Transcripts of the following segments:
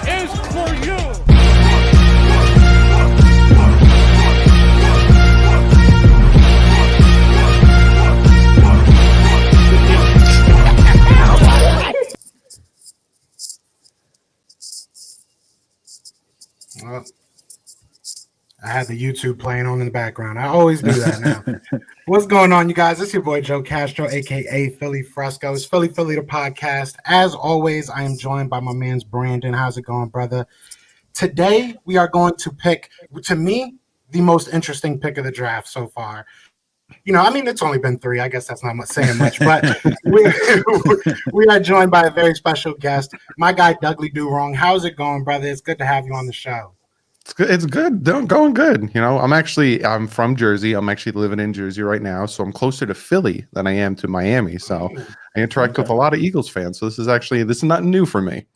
is for you. Well, I had the YouTube playing on in the background. I always do that now. What's going on, you guys? It's your boy Joe Castro, aka Philly Fresco. It's Philly the podcast. As always, I am joined by my man's Brandon. How's it going, brother? Today we are going to pick, to me, the most interesting pick of the draft so far. You know, I mean, it's only been 3. I guess that's not much saying much, but we are joined by a very special guest, my guy Douglie Do Wrong. How's it going, brother? It's good to have you on the show. It's good. It's good. Going good. You know, I'm from Jersey. I'm actually living in Jersey right now, so I'm closer to Philly than I am to Miami. So I interact with a lot of Eagles fans. So this is nothing new for me.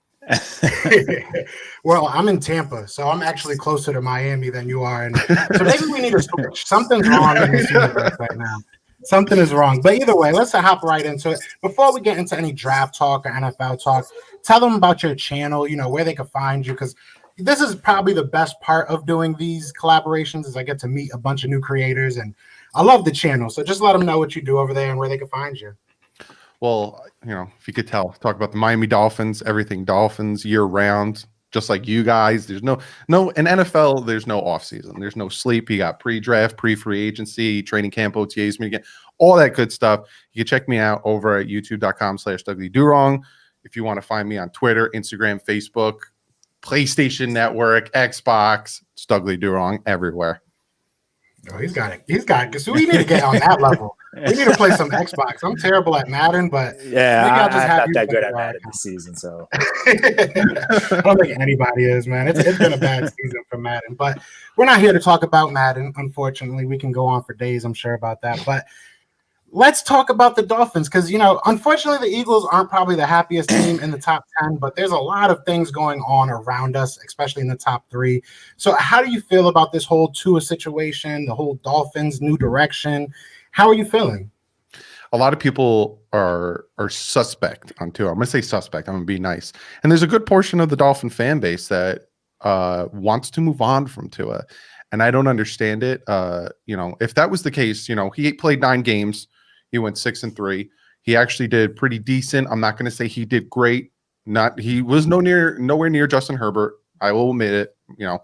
Well, I'm in Tampa, so I'm actually closer to Miami than you are, and so maybe we need to switch. Something's wrong in this universe right now. Something is wrong. But either way, let's hop right into it. Before we get into any draft talk or NFL talk, tell them about your channel. You know, where they can find you, because this is probably the best part of doing these collaborations is I get to meet a bunch of new creators, and I love the channel. So just let them know what you do over there and where they can find you. Well, you know, if you could tell, talk about the Miami Dolphins, everything Dolphins year round, just like you guys. There's no in NFL, there's no off season. There's no sleep. You got pre-draft, pre-free agency, training camp, OTAs, meeting, all that good stuff. You can check me out over at youtube.com/DouglieDoWrong. If you want to find me on Twitter, Instagram, Facebook, PlayStation Network, Xbox, it's Douglie Do Wrong everywhere. Oh, he's got it. So we need to get on that level. We need to play some Xbox. I'm terrible at Madden, but yeah, I'm not that good at Madden this season. So I don't think anybody is, man. It's been a bad season for Madden, but we're not here to talk about Madden. Unfortunately, we can go on for days, I'm sure, about that. But let's talk about the Dolphins because, you know, unfortunately, the Eagles aren't probably the happiest team in the top 10, but there's a lot of things going on around us, especially in the top 3. So how do you feel about this whole Tua situation, the whole Dolphins' new direction? How are you feeling? A lot of people are suspect on Tua. I'm going to say suspect. I'm going to be nice. And there's a good portion of the Dolphin fan base that wants to move on from Tua. And I don't understand it. You know, if that was the case, you know, he played 9 games. He went 6-3. He actually did pretty decent. I'm not going to say he did great. He was nowhere near Justin Herbert. I will admit it, you know,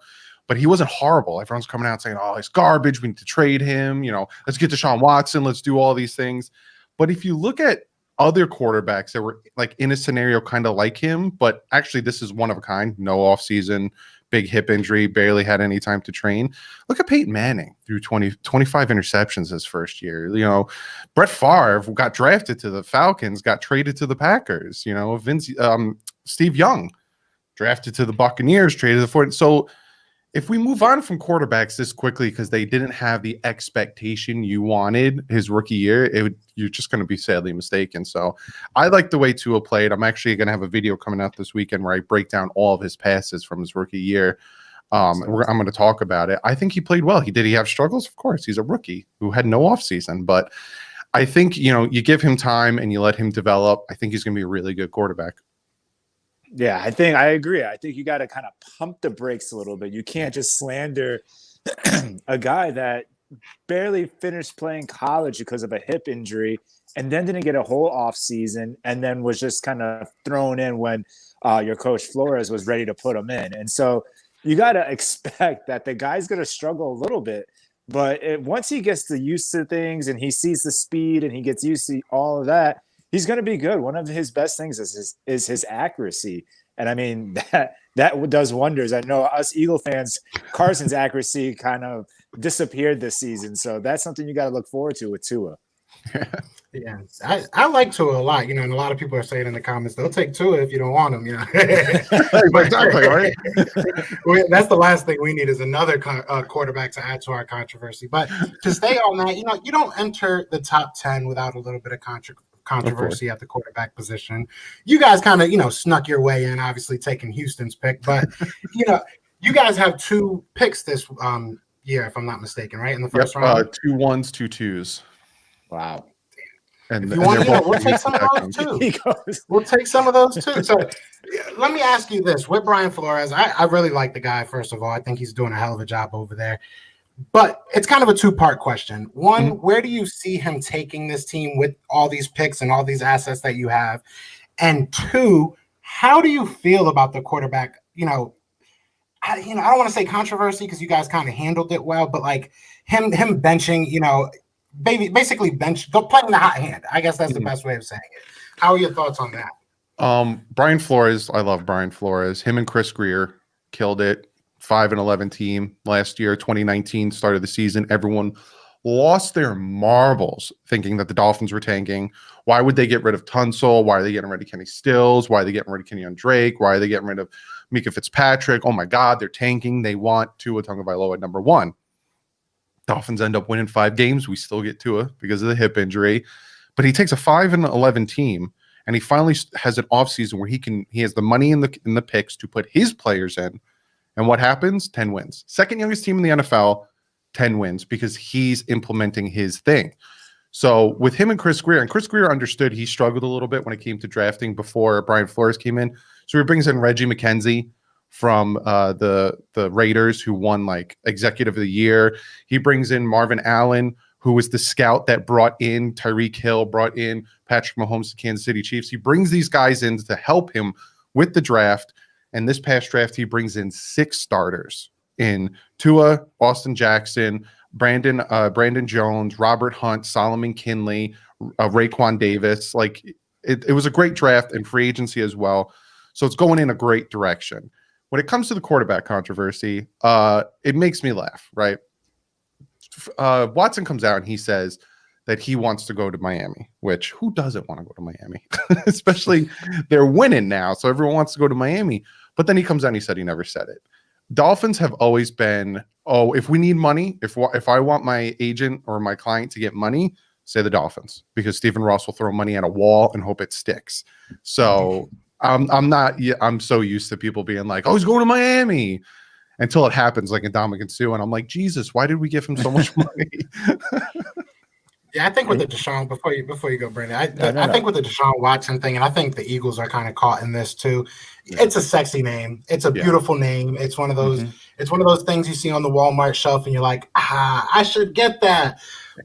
but he wasn't horrible. Everyone's coming out saying, oh, he's garbage. We need to trade him. You know, let's get Deshaun Watson. Let's do all these things. But if you look at other quarterbacks that were like in a scenario kind of like him, but actually this is one of a kind, no offseason, big hip injury, barely had any time to train. Look at Peyton Manning through 25 interceptions his first year. You know, Brett Favre got drafted to the Falcons, got traded to the Packers. You know, Steve Young drafted to the Buccaneers, traded to the 40. So if we move on from quarterbacks this quickly because they didn't have the expectation you wanted his rookie year, you're just going to be sadly mistaken. So I like the way Tua played. I'm actually going to have a video coming out this weekend where I break down all of his passes from his rookie year. I'm going to talk about it. I think he played well. Did he have struggles? Of course. He's a rookie who had no offseason. But I think, you know, you give him time and you let him develop. I think he's going to be a really good quarterback. yeah, I agree. I think you got to kind of pump the brakes a little bit. You can't just slander a guy that barely finished playing college because of a hip injury and then didn't get a whole off season and then was just kind of thrown in when your coach Flores was ready to put him in. And so you got to expect that the guy's going to struggle a little bit, but once he gets used to things and he sees the speed and he gets used to all of that, he's going to be good. One of his best things is his accuracy. And I mean, that does wonders. I know us Eagle fans, Carson's accuracy kind of disappeared this season. So that's something you got to look forward to with Tua. Yeah, I like Tua a lot, you know, and a lot of people are saying in the comments, they'll take Tua if you don't want him, you know. Exactly, right? That's the last thing we need is another quarterback to add to our controversy. But to stay on that, you know, you don't enter the top 10 without a little bit of controversy at the quarterback position. You guys kind of, you know, snuck your way in, obviously taking Houston's pick, but, you know, you guys have 2 picks this year, if I'm not mistaken, right? In the first round? 2 1s, 2 2s. Wow. And, If you and want, they're we'll both take some of those Texans. too. He goes, We'll take some of those too. So let me ask you this: with Brian Flores, I really like the guy. First of all, I think he's doing a hell of a job over there. But it's kind of a two-part question. One, where do you see him taking this team with all these picks and all these assets that you have? And two, how do you feel about the quarterback? I don't want to say controversy because you guys kind of handled it well, but like him benching, basically playing the hot hand. I guess that's the best way of saying it. How are your thoughts on that? Brian Flores, I love Brian Flores. Him and Chris Greer killed it. 5-11 team last year, 2019, started the season. Everyone lost their marbles thinking that the Dolphins were tanking. Why would they get rid of Tunsil? Why are they getting rid of Kenny Stills? Why are they getting rid of Kenyon Drake? Why are they getting rid of Mika Fitzpatrick? Oh my God, they're tanking. They want Tua Tagovailoa at number one. Dolphins end up winning 5 games. We still get Tua because of the hip injury. But he takes a 5-11 team, and he finally has an offseason where he has the money in the picks to put his players in. And what happens? 10 wins. Second youngest team in the NFL, 10 wins because he's implementing his thing. So with him and Chris Greer understood he struggled a little bit when it came to drafting before Brian Flores came in. So he brings in Reggie McKenzie from the Raiders, who won like Executive of the Year. He brings in Marvin Allen, who was the scout that brought in Tyreek Hill, brought in Patrick Mahomes to Kansas City Chiefs. He brings these guys in to help him with the draft. And this past draft, he brings in 6 starters in Tua, Austin Jackson, Brandon Jones, Robert Hunt, Solomon Kinley, Raekwon Davis. Like it was a great draft and free agency as well. So it's going in a great direction. When it comes to the quarterback controversy, it makes me laugh, right? Watson comes out and he says that he wants to go to Miami, which who doesn't want to go to Miami? Especially they're winning now, so everyone wants to go to Miami. But then he comes out and he said he never said it. Dolphins have always been, if we need money, if I want my agent or my client to get money, say the Dolphins, because Stephen Ross will throw money at a wall and hope it sticks. So I'm so used to people being like, oh, he's going to Miami, until it happens, like in Ndamukong Suh, and I'm like, Jesus, why did we give him so much money? Yeah, I think with the Deshaun, before you go, Brandon, I think with the Deshaun Watson thing, and I think the Eagles are kind of caught in this too. It's a sexy name. It's a beautiful name. It's one of those. It's one of those things you see on the Walmart shelf, and you're like, I should get that,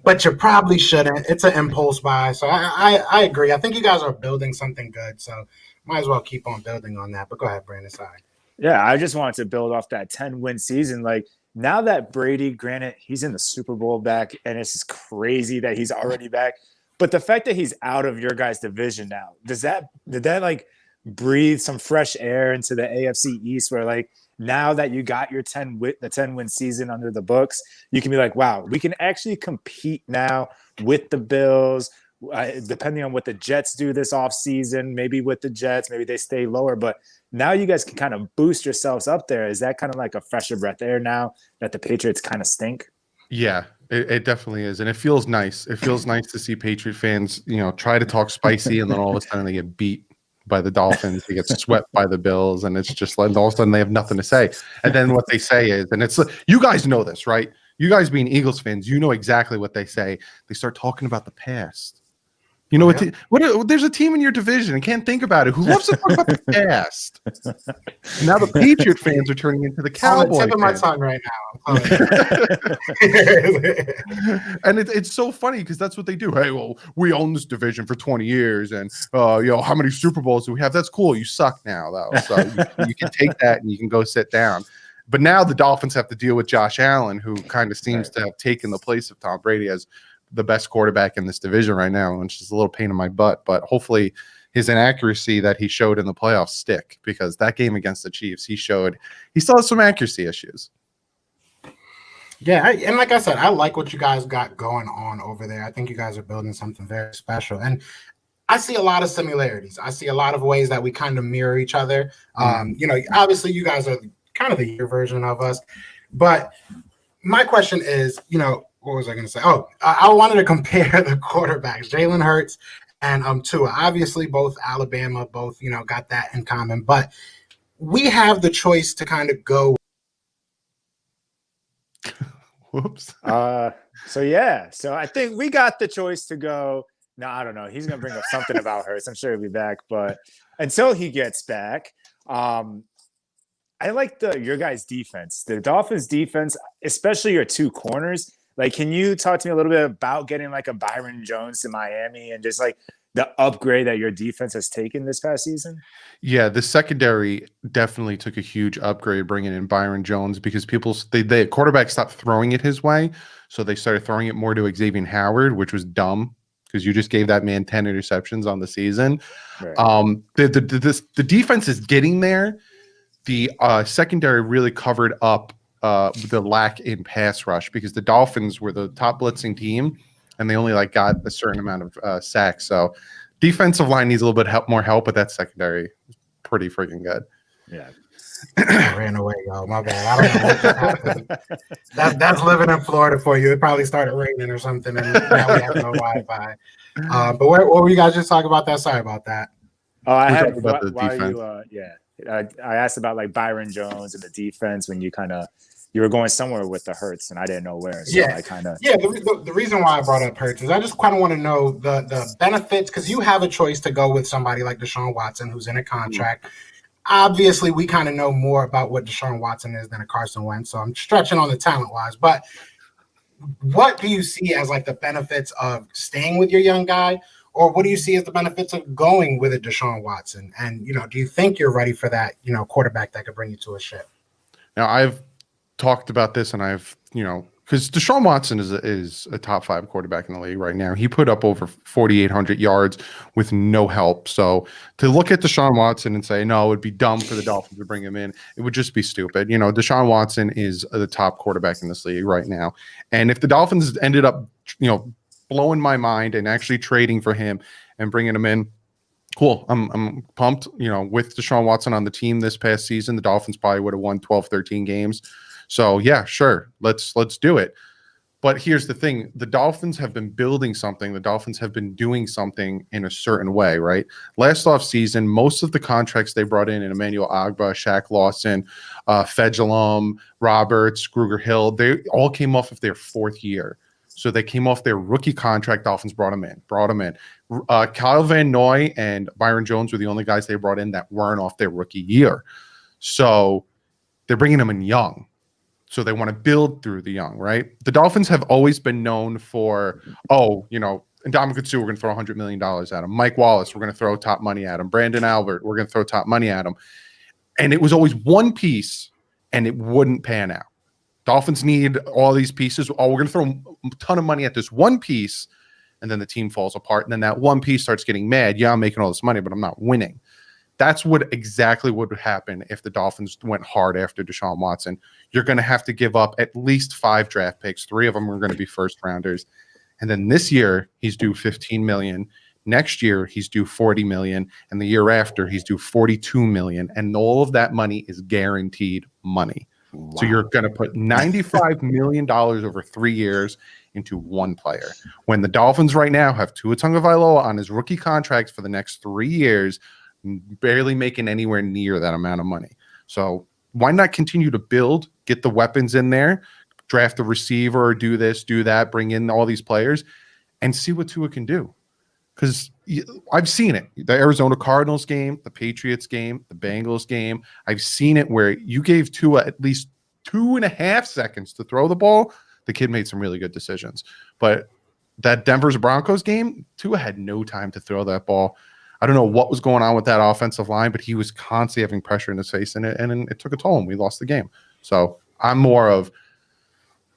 but you probably shouldn't. It's an impulse buy. So I agree. I think you guys are building something good. So might as well keep on building on that. But go ahead, Brandon. Sorry. Yeah, I just wanted to build off that 10-win season. Like, now that Brady, granted, he's in the Super Bowl back, and it's just crazy that he's already back. But the fact that he's out of your guys' division now, did that like breathe some fresh air into the AFC East, where like now that you got your 10-win season under the books, you can be like, wow, we can actually compete now with the Bills. Depending on what the Jets do this offseason, maybe with the Jets, maybe they stay lower, but now you guys can kind of boost yourselves up there. Is that kind of like a fresher breath air now that the Patriots kind of stink? Yeah, it definitely is. And it feels nice. It feels nice to see Patriot fans, try to talk spicy, and then all of a sudden they get beat by the Dolphins. They get swept by the Bills, and it's just like all of a sudden they have nothing to say. And then what they say is, and it's, you guys know this, right? You guys being Eagles fans, you know exactly what they say. They start talking about the past. There's a team in your division and can't think about it who loves to talk about the past. And now the Patriot fans are turning into the Cowboy tip of my fans. tongue right now. And it's so funny because that's what they do. Hey, well, we own this division for 20 years, and how many Super Bowls do we have? That's cool. You suck now, though. So you can take that and you can go sit down. But now the Dolphins have to deal with Josh Allen, who kind of seems to have taken the place of Tom Brady as the best quarterback in this division right now, which is a little pain in my butt. But hopefully his inaccuracy that he showed in the playoffs stick, because that game against the Chiefs, he still has some accuracy issues. Yeah, and like I said, I like what you guys got going on over there. I think you guys are building something very special. And I see a lot of similarities. I see a lot of ways that we kind of mirror each other. Obviously you guys are kind of the year version of us. But my question is, what was I going to say? Oh, I wanted to compare the quarterbacks, Jalen Hurts and Tua. Obviously, both Alabama, got that in common. But we have the choice to kind of go. Whoops. So I think we got the choice to go No, I don't know. He's gonna bring up something about Hurts. I'm sure he'll be back, but until he gets back, I like your guys' defense. The Dolphins' defense, especially your two corners. Like, can you talk to me a little bit about getting like a Byron Jones to Miami and just like the upgrade that your defense has taken this past season? Yeah, the secondary definitely took a huge upgrade bringing in Byron Jones because the quarterback stopped throwing it his way, so they started throwing it more to Xavier Howard, which was dumb because you just gave that man 10 interceptions on the season. Right. The defense is getting there. The secondary really covered up the lack in pass rush because the Dolphins were the top blitzing team and they only got a certain amount of sacks. So defensive line needs a little bit more help, but that secondary is pretty freaking good. Yeah. I ran away, y'all. My bad. I don't know what just happened. That's living in Florida for you. It probably started raining or something, and now we have no Wi-Fi. But what were you guys just talking about that? Sorry about that. Oh, I We're had talking about the defense. I asked about like Byron Jones and the defense when you were going somewhere with the Hurts, and I didn't know where. So I the reason why I brought up Hurts is I just kind of want to know the benefits because you have a choice to go with somebody like Deshaun Watson who's in a contract. Obviously, we kind of know more about what Deshaun Watson is than a Carson Wentz, so I'm stretching on the talent-wise. But what do you see as like the benefits of staying with your young guy, or what do you see as the benefits of going with a Deshaun Watson? And do you think you're ready for that quarterback that could bring you to a ship? Now, I've talked about this, and I've because Deshaun Watson is a top 5 quarterback in the league right now. He put up over 4,800 yards with no help. So to look at Deshaun Watson and say, no, it would be dumb for the Dolphins to bring him in, it would just be stupid. Deshaun Watson is the top quarterback in this league right now. And if the Dolphins ended up, blowing my mind and actually trading for him and bringing him in, cool. I'm pumped. With Deshaun Watson on the team this past season, the Dolphins probably would have won 12, 13 games. So yeah, sure. Let's do it. But here's the thing. The Dolphins have been building something. The Dolphins have been doing something in a certain way, right? Last offseason, most of the contracts they brought in Emmanuel Ogbah, Shaq Lawson, Fedulum, Roberts, Gruger Hill, they all came off of their 4th year. So they came off their rookie contract. Dolphins brought him in. Kyle Van Noy and Byron Jones were the only guys they brought in that weren't off their rookie year. So they're bringing them in young. So they want to build through the young, right? The Dolphins have always been known for, Ndamukong Suh, we're going to throw $100 million at him. Mike Wallace, we're going to throw top money at him. Brandon Albert, we're going to throw top money at him. And it was always one piece, and it wouldn't pan out. Dolphins need all these pieces. Oh, we're going to throw a ton of money at this one piece, and then the team falls apart. And then that one piece starts getting mad. Yeah, I'm making all this money, but I'm not winning. That's exactly what would happen if the Dolphins went hard after Deshaun Watson. You're going to have to give up at least 5 draft picks. 3 of them are going to be first rounders. And then this year, he's due $15 million. Next year, he's due $40 million. And the year after, he's due $42 million. And all of that money is guaranteed money. Wow. So you're going to put $95 million over 3 years into one player. When the Dolphins right now have Tua Tagovailoa on his rookie contract for the next 3 years, barely making anywhere near that amount of money. So why not continue to build, get the weapons in there, draft a receiver, do this, do that, bring in all these players, and see what Tua can do. Because I've seen it. The Arizona Cardinals game, the Patriots game, the Bengals game. I've seen it where you gave Tua at least 2.5 seconds to throw the ball. The kid made some really good decisions. But that Denver's Broncos game, Tua had no time to throw that ball. I don't know what was going on with that offensive line, but he was constantly having pressure in his face, and it took a toll, and we lost the game. So I'm more of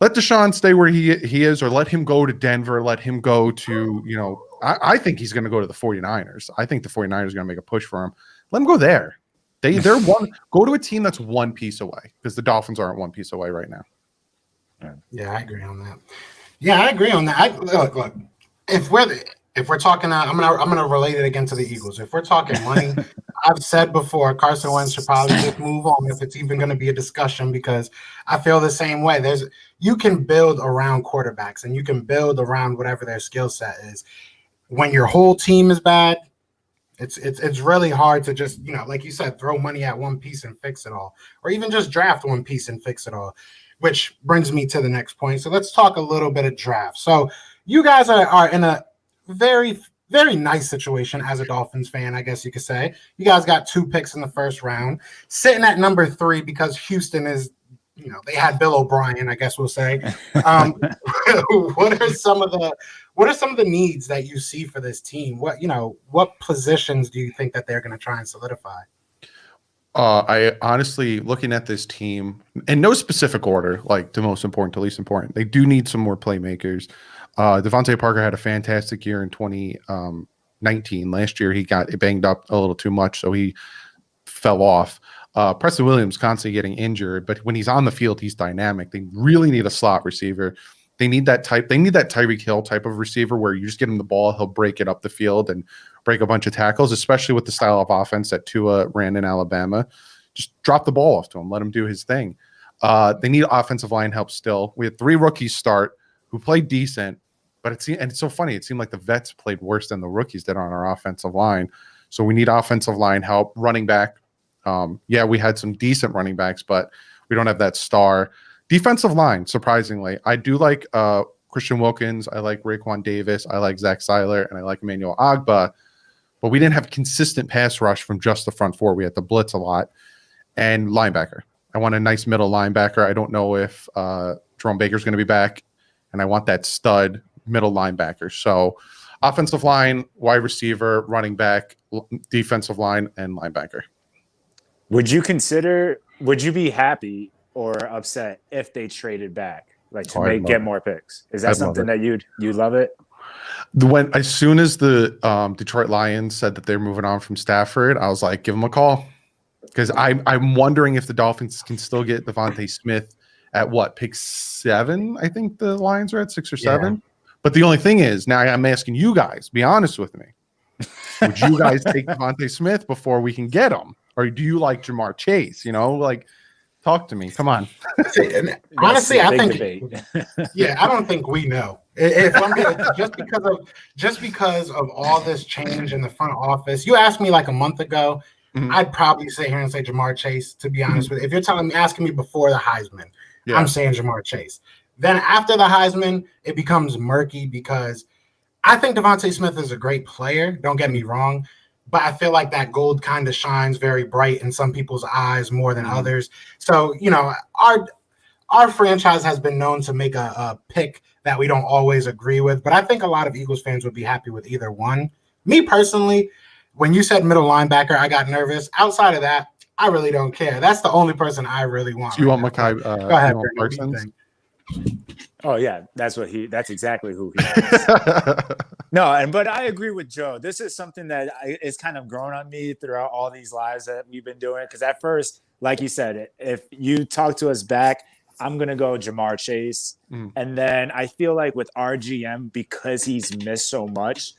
let Deshaun stay where he is, or let him go to Denver, let him go to, I think he's going to go to the 49ers. I think the 49ers are going to make a push for him. Let him go there. They're go to a team that's one piece away, because the Dolphins aren't one piece away right now. Yeah, I agree on that. Yeah, I agree on that. Look, if we're talking, I'm gonna relate it again to the Eagles. If we're talking money, I've said before, Carson Wentz should probably just move on if it's even going to be a discussion, because I feel the same way. You can build around quarterbacks and you can build around whatever their skill set is. When your whole team is bad, it's really hard to just, like you said, throw money at one piece and fix it all, or even just draft one piece and fix it all. Which brings me to the next point. So let's talk a little bit of draft. So you guys are in a very, very nice situation as a Dolphins fan, I guess you could say. You guys got 2 picks in the first round, sitting at number 3 because Houston is, they had Bill O'Brien, I guess we'll say. What are some of the needs that you see for this team? What positions do you think that they're going to try and solidify? I honestly, looking at this team in no specific order, like the most important to least important, they do need some more playmakers. Devontae Parker had a fantastic year in 2019. Last year, he got banged up a little too much, so he fell off. Preston Williams constantly getting injured, but when he's on the field, he's dynamic. They really need a slot receiver. They need that Tyreek Hill type of receiver where you just get him the ball, he'll break it up the field and break a bunch of tackles, especially with the style of offense that Tua ran in Alabama. Just drop the ball off to him, let him do his thing. They need offensive line help still. We had 3 rookies start who played decent, but it's so funny. It seemed like the vets played worse than the rookies did on our offensive line. So we need offensive line help. Running back. We had some decent running backs, but we don't have that star. Defensive line, surprisingly. I do like Christian Wilkins. I like Raekwon Davis. I like Zach Seiler, and I like Emmanuel Agba. But we didn't have consistent pass rush from just the front 4. We had to blitz a lot. And linebacker. I want a nice middle linebacker. I don't know if Jerome Baker's going to be back, and I want that stud middle linebacker. So offensive line, wide receiver, running back, defensive line, and linebacker. Would you be happy or upset if they traded back, like to get more picks? Is that something that you'd love it? As soon as the Detroit Lions said that they're moving on from Stafford, I was like, give them a call. Because I'm wondering if the Dolphins can still get Devontae Smith at pick 7? I think the Lions are at 6 or 7. Yeah. But the only thing is, now I'm asking you guys, be honest with me. Would you guys take Devontae Smith before we can get him? Or do you like Jamar Chase? Talk to me. Come on. Honestly, I think I don't think we know. If I'm just because of all this change in the front office. You asked me like a month ago, I'd probably sit here and say Jamar Chase, to be honest with you. If you're asking me before the Heisman, I'm saying Jamar Chase. Then after the Heisman, it becomes murky because I think Devontae Smith is a great player. Don't get me wrong. But I feel like that gold kind of shines very bright in some people's eyes more than others. So, our franchise has been known to make a pick that we don't always agree with. But I think a lot of Eagles fans would be happy with either one. Me personally, when you said middle linebacker, I got nervous. Outside of that, I really don't care. That's the only person I really want. Do you want Mekhi? Go ahead, Parsons. Oh yeah, that's exactly who he is. But I agree with Joe. This is something that is kind of grown on me throughout all these lives that we've been doing. Because at first, like you said, if you talk to us back, I'm gonna go Jamar Chase, and then I feel like with RGM, because he's missed so much,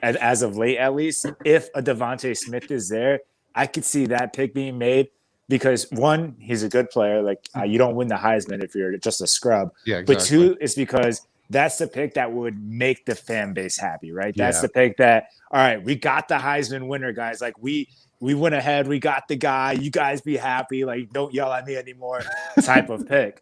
as of late at least, if a Devontae Smith is there, I could see that pick being made. Because 1, he's a good player. Like you don't win the Heisman if you're just a scrub. Yeah, exactly. But 2, it's because that's the pick that would make the fan base happy, right? That's the pick that, all right, we got the Heisman winner, guys. Like we went ahead, we got the guy. You guys be happy. Like don't yell at me anymore. Type of pick.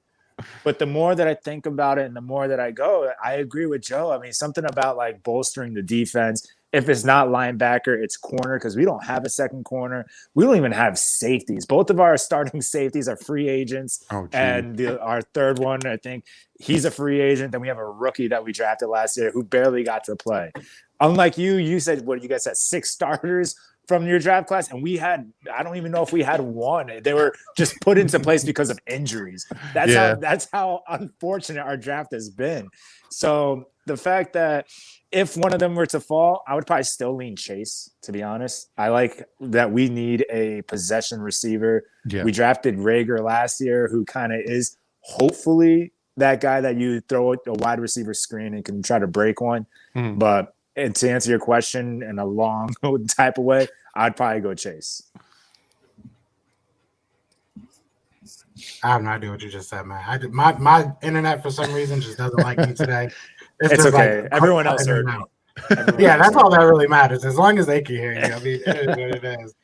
But the more that I think about it, and the more that I go, I agree with Joe. I mean, something about like bolstering the defense. If it's not linebacker, it's corner because we don't have a second corner. We don't even have safeties. Both of our starting safeties are free agents. And our third one, I think he's a free agent. Then we have a rookie that we drafted last year who barely got to play. Unlike you said, you guys had 6 starters from your draft class, and I don't even know if we had 1. They were just put into place because of injuries. That's how unfortunate our draft has been. So the fact that if one of them were to fall, I would probably still lean Chase, to be honest. I like that we need a possession receiver. Yeah. We drafted Rager last year, who kind of is hopefully that guy that you throw a wide receiver screen and can try to break one. But to answer your question in a long type of way, I'd probably go Chase. I have no idea what you just said, man. My internet for some reason just doesn't like me today. It's okay. Like, everyone else heard me. That's all that really matters. As long as they can hear you. I mean, it is what it is.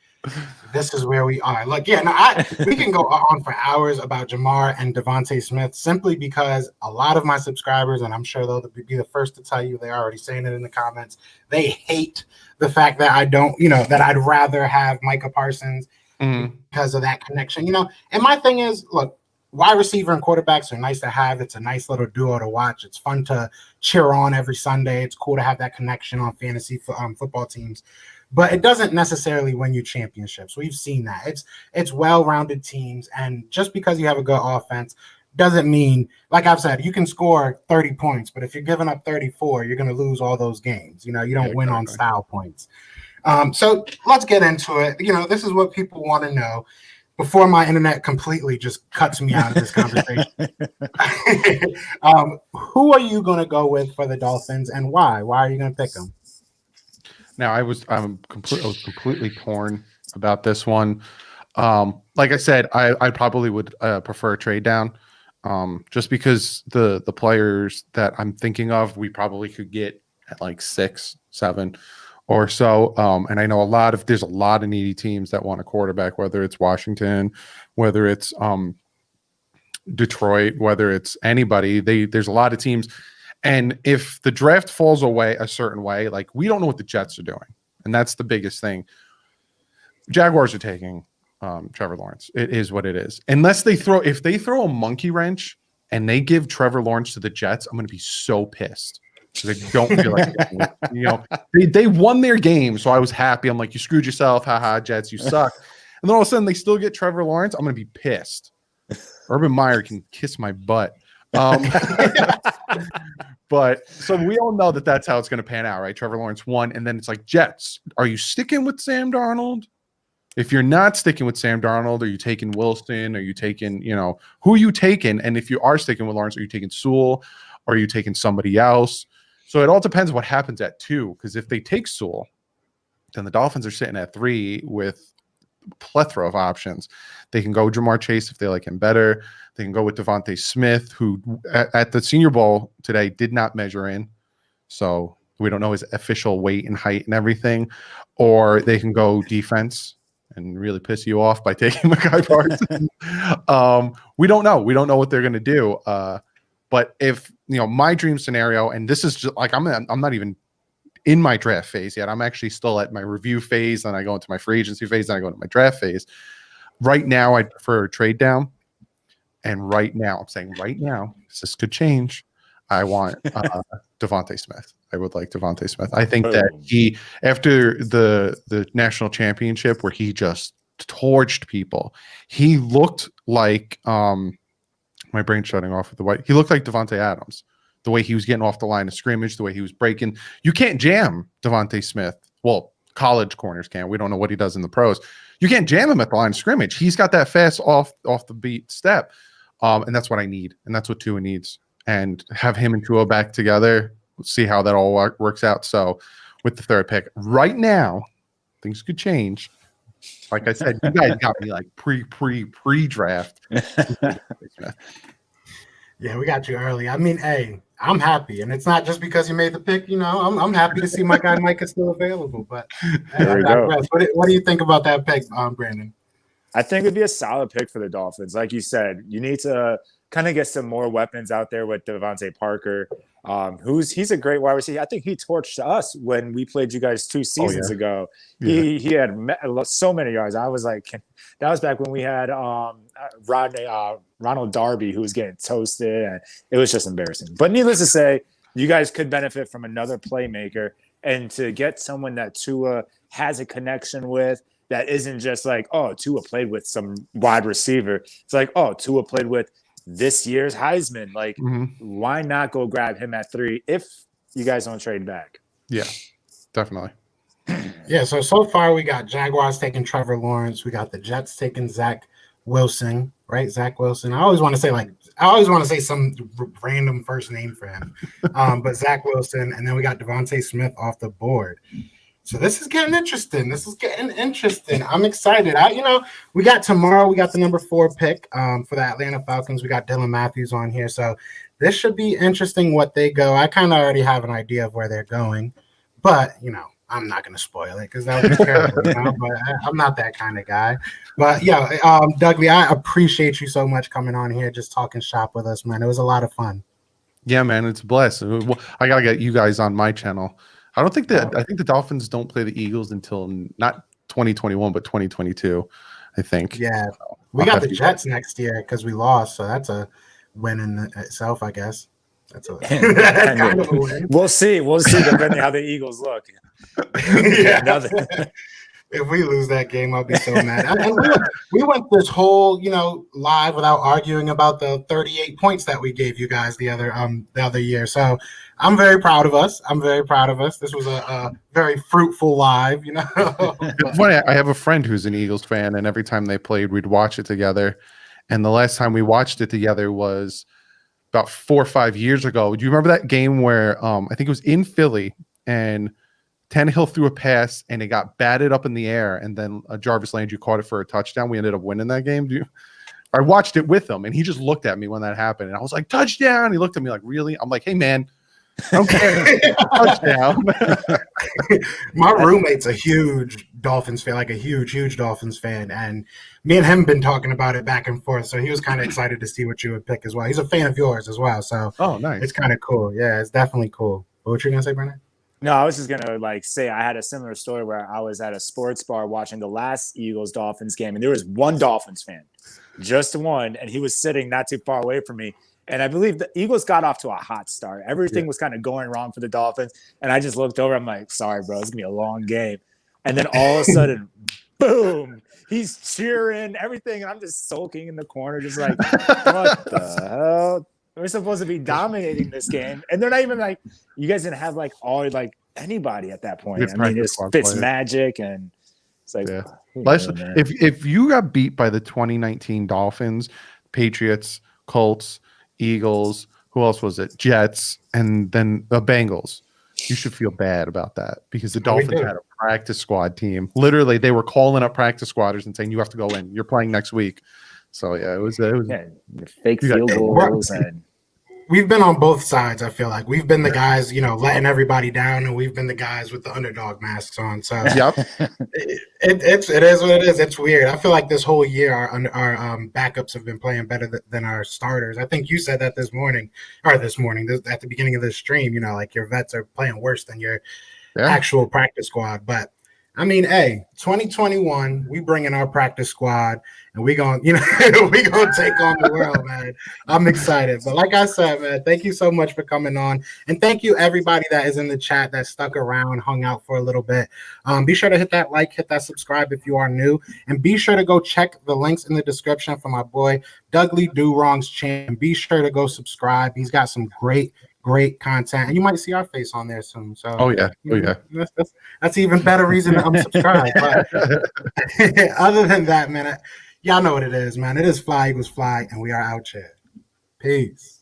This is where we are. Look, yeah, no, we can go on for hours about Jamar and Devontae Smith simply because a lot of my subscribers, and I'm sure they'll be the first to tell you, they're already saying it in the comments, they hate the fact that I don't, that I'd rather have Micah Parsons because of that connection, And my thing is, look, wide receiver and quarterbacks are nice to have. It's a nice little duo to watch. It's fun to cheer on every Sunday. It's cool to have that connection on fantasy football teams. But it doesn't necessarily win you championships. We've seen that. It's well-rounded teams, and just because you have a good offense doesn't mean, like I've said, you can score 30 points, but if you're giving up 34, you're going to lose all those games. You don't win on style points. So let's get into it. This is what people want to know before my internet completely just cuts me out of this conversation. Who are you going to go with for the Dolphins, and why? Why are you going to pick them? Now, I was completely torn about this one. Like I said, I probably would prefer a trade down, just because the players that I'm thinking of, we probably could get at like 6, 7 or so. And I know there's a lot of needy teams that want a quarterback, whether it's Washington, whether it's Detroit, whether it's anybody. There's a lot of teams. And if the draft falls away a certain way, like, we don't know what the Jets are doing. And that's the biggest thing. Jaguars are taking Trevor Lawrence. It is what it is. Unless if they throw a monkey wrench and they give Trevor Lawrence to the Jets, I'm going to be so pissed. Because I don't feel like they won their game. So I was happy. I'm like, you screwed yourself. Haha, Jets, you suck. And then all of a sudden they still get Trevor Lawrence. I'm going to be pissed. Urban Meyer can kiss my butt. But so we all know that's how it's going to pan out, right? Trevor Lawrence won, and then it's like, Jets, are you sticking with Sam Darnold? If you're not sticking with Sam Darnold, are you taking Wilson? Are you taking, who are you taking? And if you are sticking with Lawrence, are you taking Sewell? Or are you taking somebody else? So it all depends what happens at 2, because if they take Sewell, then the Dolphins are sitting at 3 with a plethora of options. They can go Jamar Chase if they like him better. They can go with Devontae Smith, who at the Senior Bowl today did not measure in. So we don't know his official weight and height and everything. Or they can go defense and really piss you off by taking Mekhi Parsons. We don't know. We don't know what they're going to do. But if, my dream scenario, and this is just like, I'm not even in my draft phase yet. I'm actually still at my review phase. Then I go into my free agency phase. Then I go into my draft phase. Right now, I prefer a trade down. And right now, I'm saying right now, this could change. I want Devontae Smith. I would like Devontae Smith. I think that he, after the national championship where he just torched people, he looked like my brain's shutting off with the white. He looked like Devontae Adams. The way he was getting off the line of scrimmage, the way he was breaking. You can't jam Devontae Smith. Well, college corners can. We don't know what he does in the pros. You can't jam him at the line of scrimmage. He's got that fast off the beat step. And that's what I need. And that's what Tua needs. And have him and Tua back together. We'll see how that all works out. So with the 3rd pick, right now, things could change. Like I said, you guys got me like pre-draft. Yeah, we got you early. I mean, hey, I'm happy. And it's not just because you made the pick, I'm happy to see my guy Mike is still available. But hey, what do you think about that pick, Brandon? I think it'd be a solid pick for the Dolphins. Like you said, you need to kind of get some more weapons out there with Devontae Parker, he's a great wide receiver. I think he torched us when we played you guys 2 seasons ago. Yeah. He had so many yards. I was like, that was back when we had Ronald Darby, who was getting toasted, and it was just embarrassing. But needless to say, you guys could benefit from another playmaker, and to get someone that Tua has a connection with, that isn't just like, oh, Tua played with some wide receiver. It's like, oh, Tua played with this year's Heisman. Like, why not go grab him at 3 if you guys don't trade back? Yeah, definitely. Yeah, so far we got Jaguars taking Trevor Lawrence. We got the Jets taking Zach Wilson, right? Zach Wilson. I always want to say some random first name for him. But Zach Wilson, and then we got Devontae Smith off the board. So this is getting interesting. I'm excited. We got tomorrow. We got the number 4 pick for the Atlanta Falcons. We got Dylan Matthews on here. So this should be interesting what they go. I kind of already have an idea of where they're going. But, I'm not going to spoil it because that would be terrible, you know? But I'm not that kind of guy. But yeah, Douglie, I appreciate you so much coming on here, just talking shop with us, man. It was a lot of fun. Yeah, man, it's blessed. I gotta get you guys on my channel. I don't think that I think the Dolphins don't play the Eagles until not 2021, but 2022. I think. Yeah, we got the Jets next year because we lost, so that's a win in itself, I guess. That's a kind of a win. We'll see depending how the Eagles look. Yeah. If we lose that game, I'll be so mad. And we went this whole, live without arguing about the 38 points that we gave you guys the other year. So I'm very proud of us. This was a very fruitful live, It's funny, I have a friend who's an Eagles fan, and every time they played, we'd watch it together. And the last time we watched it together was about 4 or 5 years ago. Do you remember that game where I think it was in Philly, and Tannehill threw a pass and it got batted up in the air, and then Jarvis Landry caught it for a touchdown. We ended up winning that game. I watched it with him, and he just looked at me when that happened, and I was like, touchdown. He looked at me like, really? I'm like, hey, man, I don't care. Touchdown. My roommate's a huge Dolphins fan, like a huge Dolphins fan, and me and him have been talking about it back and forth, so he was kind of excited to see what you would pick as well. He's a fan of yours as well, so nice. It's kind of cool. Yeah, it's definitely cool. What were you going to say, Brennan? No, I was just gonna say I had a similar story where I was at a sports bar watching the last Eagles-Dolphins game, and there was one Dolphins fan, just one, and he was sitting not too far away from me. And I believe the Eagles got off to a hot start. Everything was kind of going wrong for the Dolphins, and I just looked over. I'm like, "Sorry, bro, it's gonna be a long game." And then all of a sudden, boom! He's cheering everything, and I'm just sulking in the corner, just like, "What the hell?" We're supposed to be dominating this game, and they're not even like, you guys didn't have anybody at that point. I mean, it's Fitzmagic, and it's like, if you got beat by the 2019 Dolphins, Patriots, Colts, Eagles, who else was it? Jets, and then the Bengals, you should feel bad about that because the Dolphins had a practice squad team. Literally, they were calling up practice squatters and saying, "You have to go in. You're playing next week." So yeah, it was fake field goals, and we've been on both sides. I feel like we've been the guys, letting everybody down, and we've been the guys with the underdog masks on. So yep, it is what it is. It's weird. I feel like this whole year our backups have been playing better than our starters. I think you said that this morning at the beginning of this stream. Like your vets are playing worse than your actual practice squad, but. I mean, hey, 2021, we bring in our practice squad, and we gonna take on the world, man. I'm excited. But like I said, man, thank you so much for coming on, and thank you everybody that is in the chat that stuck around, hung out for a little bit. Be sure to hit that like, hit that subscribe if you are new, and be sure to go check the links in the description for my boy Douglie Do Wrong's channel. Be sure to go subscribe. He's got some great content, and you might see our face on there soon. So that's even better reason to unsubscribe. But other than that, man, y'all know what it is, man. It is Fly Eagles Fly, and we are out here. Peace.